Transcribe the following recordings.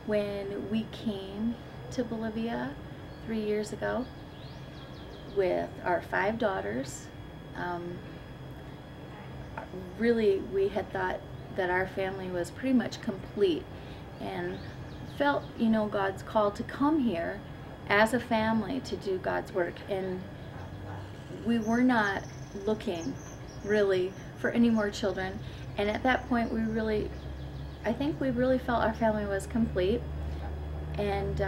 When we came to Bolivia 3 years ago with our 5 daughters, really we had thought that our family was pretty much complete and felt, you know, God's call to come here as a family to do God's work. And we were not looking really for any more children. And at that point I think we really felt our family was complete. And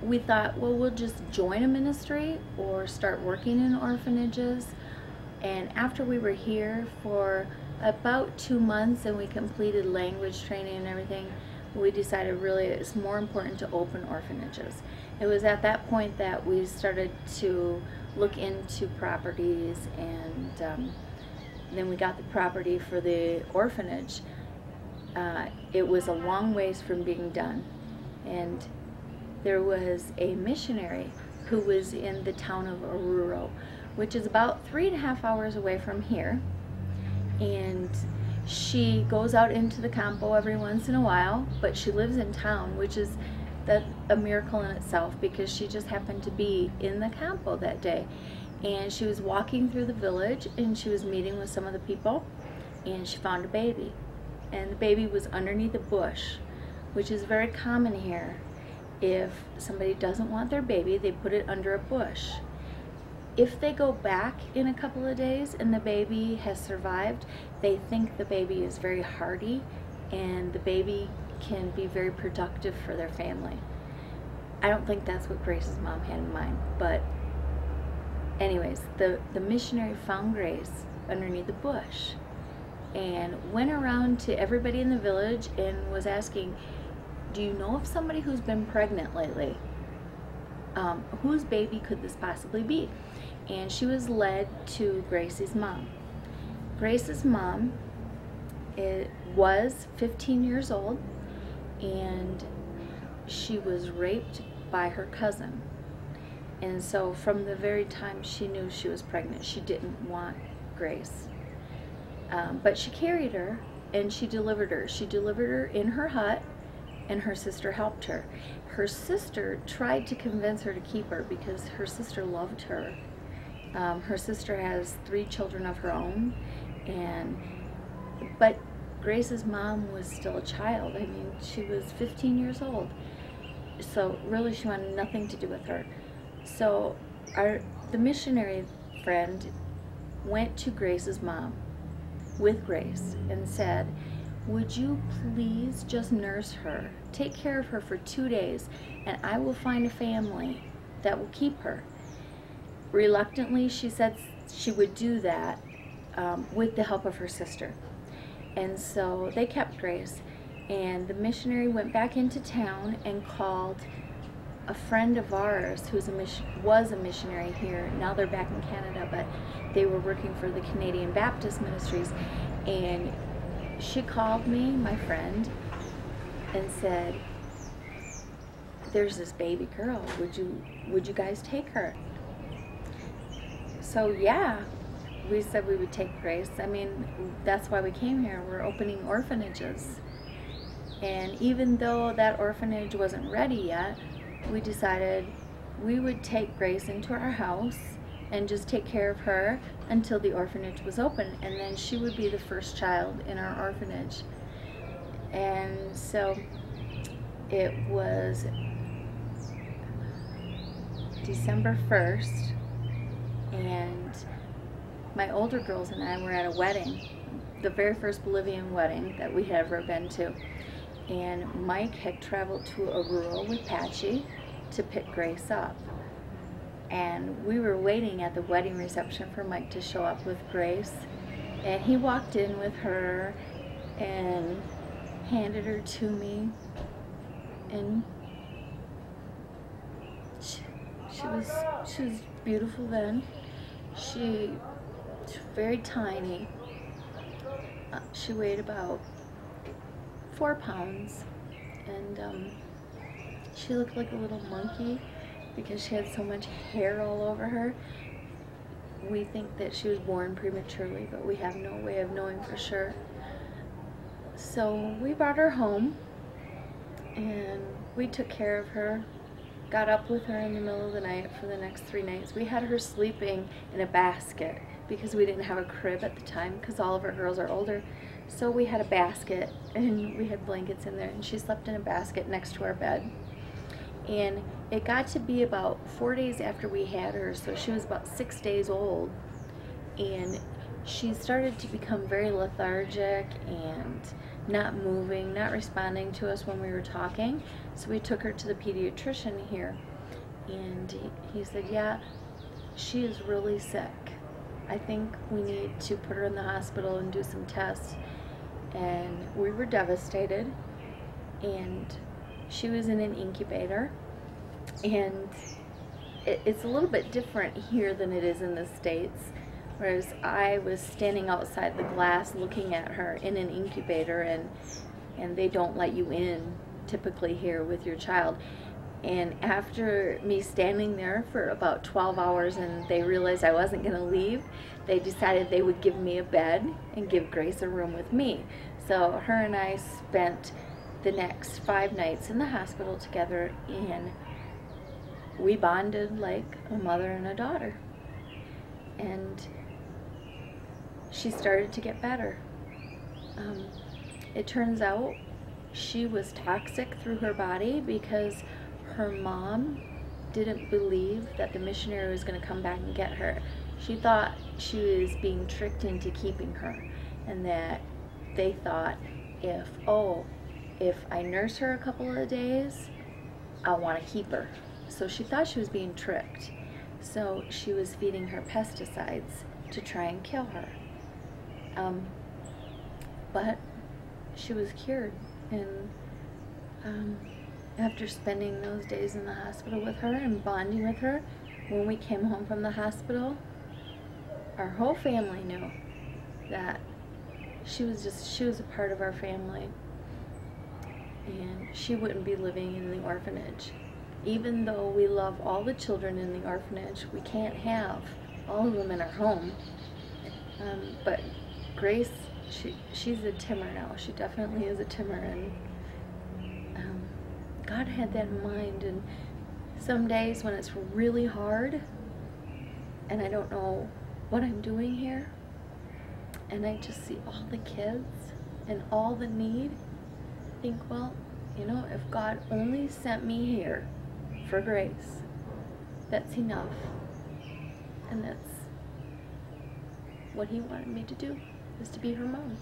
we thought, well, we'll just join a ministry or start working in orphanages. And after we were here for about 2 months and we completed language training and everything, we decided really it's more important to open orphanages. It was at that point that we started to look into properties, and then we got the property for the orphanage. It was a long ways from being done, and there was a missionary who was in the town of Oruro, which is about 3.5 hours away from here, and she goes out into the campo every once in a while, but she lives in town, which is a miracle in itself, because she just happened to be in the campo that day. And she was walking through the village and she was meeting with some of the people, and she found a baby, and the baby was underneath a bush, which is very common here. If somebody doesn't want their baby, they put it under a bush. If they go back in a couple of days and the baby has survived, they think the baby is very hardy and the baby can be very productive for their family. I don't think that's what Grace's mom had in mind, but anyways, the missionary found Grace underneath a bush and went around to everybody in the village and was asking, do you know of somebody who's been pregnant lately? Whose baby could this possibly be? And she was led to Grace's mom. Grace's mom was 15 years old, and she was raped by her cousin. And so from the very time she knew she was pregnant, she didn't want Grace. But she carried her and she delivered her. She delivered her in her hut, and her sister helped her. Her sister tried to convince her to keep her because her sister loved her. Her sister has 3 children of her own, but Grace's mom was still a child. I mean, she was 15 years old. So really she wanted nothing to do with her. So the missionary friend went to Grace's mom with Grace and said, would you please just nurse her, take care of her for 2 days, and I will find a family that will keep her. Reluctantly, she said she would do that with the help of her sister. And so they kept Grace, and the missionary went back into town and called a friend of ours who was a missionary here. Now they're back in Canada, but they were working for the Canadian Baptist Ministries. And she called me, my friend, and said, there's this baby girl, would you guys take her? So yeah, we said we would take Grace. I mean, that's why we came here. We're opening orphanages. And even though that orphanage wasn't ready yet, we decided we would take Grace into our house and just take care of her until the orphanage was open, and then she would be the first child in our orphanage. And so it was December 1st, and my older girls and I were at a wedding, the very first Bolivian wedding that we had ever been to. And Mike had traveled to Oruro with Patchy to pick Grace up. And we were waiting at the wedding reception for Mike to show up with Grace. And he walked in with her and handed her to me. And she was beautiful then. She was very tiny. She weighed about 4 pounds, and she looked like a little monkey because she had so much hair all over her. We think that she was born prematurely, but we have no way of knowing for sure. So we brought her home, and we took care of her, got up with her in the middle of the night for the next 3 nights. We had her sleeping in a basket because we didn't have a crib at the time because all of our girls are older. So we had a basket and we had blankets in there, and she slept in a basket next to our bed. And it got to be about 4 days after we had her, so she was about 6 days old, and she started to become very lethargic and not moving, not responding to us when we were talking. So we took her to the pediatrician here, and he said, yeah, she is really sick. I think we need to put her in the hospital and do some tests. And we were devastated, and she was in an incubator, and it's a little bit different here than it is in the States. Whereas I was standing outside the glass looking at her in an incubator, and they don't let you in typically here with your child. And after me standing there for about 12 hours and they realized I wasn't going to leave, they decided they would give me a bed and give Grace a room with me. So her and I spent the next 5 nights in the hospital together, and we bonded like a mother and a daughter. And she started to get better. It turns out she was toxic through her body because her mom didn't believe that the missionary was going to come back and get her. She thought she was being tricked into keeping her, and that they thought if I nurse her a couple of days, I'll want to keep her. So she thought she was being tricked. So she was feeding her pesticides to try and kill her. But she was cured, and after spending those days in the hospital with her and bonding with her, when we came home from the hospital, our whole family knew that she was a part of our family, and she wouldn't be living in the orphanage. Even though we love all the children in the orphanage, we can't have all of them in our home. But Grace, she's a Timmer now. She definitely is a Timmer, and God had that in mind. And some days when it's really hard and I don't know what I'm doing here, and I just see all the kids and all the need, I think, well, you know, if God only sent me here for Grace, that's enough. And that's what he wanted me to do, is to be her mom.